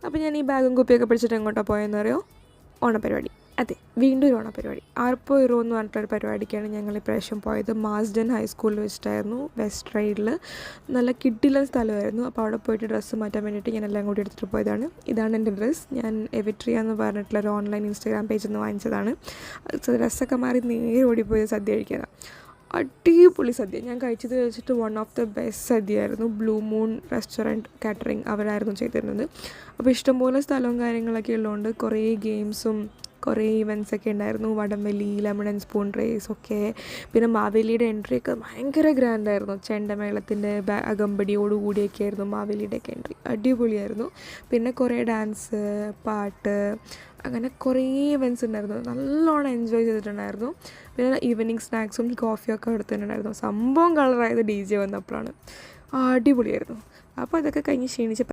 അപ്പോൾ ഞാൻ ഈ ബാഗും കുപ്പിയൊക്കെ പിടിച്ചിട്ട് എങ്ങോട്ടാണ് പോയെന്ന് അറിയോ? ഓണപ്പരിപാടി. അതെ, വീണ്ടും ഒരു ഓണപ്പരിപാടി. ആർപ്പോ ഇറോ എന്ന് പറഞ്ഞിട്ടൊരു പരിപാടിക്കാണ് ഞങ്ങൾ ഇപ്രാവശ്യം പോയത്. മാസ്ഡൻ ഹൈസ്കൂളിൽ വെച്ചിട്ടായിരുന്നു, വെസ്റ്റ് റൈഡിൽ. നല്ല കിഡിലൻ സ്ഥലമായിരുന്നു. അപ്പോൾ അവിടെ പോയിട്ട് ഡ്രസ്സ് മാറ്റാൻ വേണ്ടിയിട്ട് ഞാൻ എല്ലാം കൂടി എടുത്തിട്ട് പോയതാണ്. ഇതാണ് എൻ്റെ ഡ്രസ്സ്. ഞാൻ എവിട്രിയ എന്ന് പറഞ്ഞിട്ടുള്ള ഒരു ഓൺലൈൻ ഇൻസ്റ്റാഗ്രാം പേജിൽ നിന്ന് വാങ്ങിച്ചതാണ്. ഡ്രസ്സൊക്കെ മാറി നേരെ ഓടിപ്പോയത് സദ്യ കഴിക്കാനാണ്. അടിപൊളി സദ്യ. ഞാൻ കഴിച്ചത് വെച്ചിട്ട് വൺ ഓഫ് ദ ബെസ്റ്റ് സദ്യയായിരുന്നു. ബ്ലൂ മൂൺ റെസ്റ്റോറൻറ്റ് കാറ്ററിംഗ് അവരായിരുന്നു ചെയ്തിരുന്നത്. അപ്പോൾ ഇഷ്ടംപോലെ സ്ഥലവും കാര്യങ്ങളൊക്കെ ഉള്ളതുകൊണ്ട് കുറേ ഗെയിംസും കുറേ ഇവൻറ്റ്സൊക്കെ ഉണ്ടായിരുന്നു. വടംവലി, ലെമൺ ആൻഡ് സ്പൂൺ റേസ് ഒക്കെ. പിന്നെ മാവേലിയുടെ എൻട്രിയൊക്കെ ഭയങ്കര ഗ്രാൻഡായിരുന്നു. ചെണ്ടമേളത്തിൻ്റെ അകമ്പടിയോടുകൂടിയൊക്കെ ആയിരുന്നു മാവേലിയുടെയൊക്കെ എൻട്രി. അടിപൊളിയായിരുന്നു. പിന്നെ കുറേ ഡാൻസ്, പാട്ട്, അങ്ങനെ കുറേ ഇവൻറ്റ്സ് ഉണ്ടായിരുന്നു. നല്ലോണം എൻജോയ് ചെയ്തിട്ടുണ്ടായിരുന്നു. പിന്നെ ഈവനിങ് സ്നാക്സും കോഫിയൊക്കെ എടുത്തിട്ടുണ്ടായിരുന്നു. സംഭവം കളറായത് DJ വന്നപ്പോഴാണ്. അടിപൊളിയായിരുന്നു. അപ്പോൾ അതൊക്കെ കഴിഞ്ഞ് ക്ഷീണിച്ച്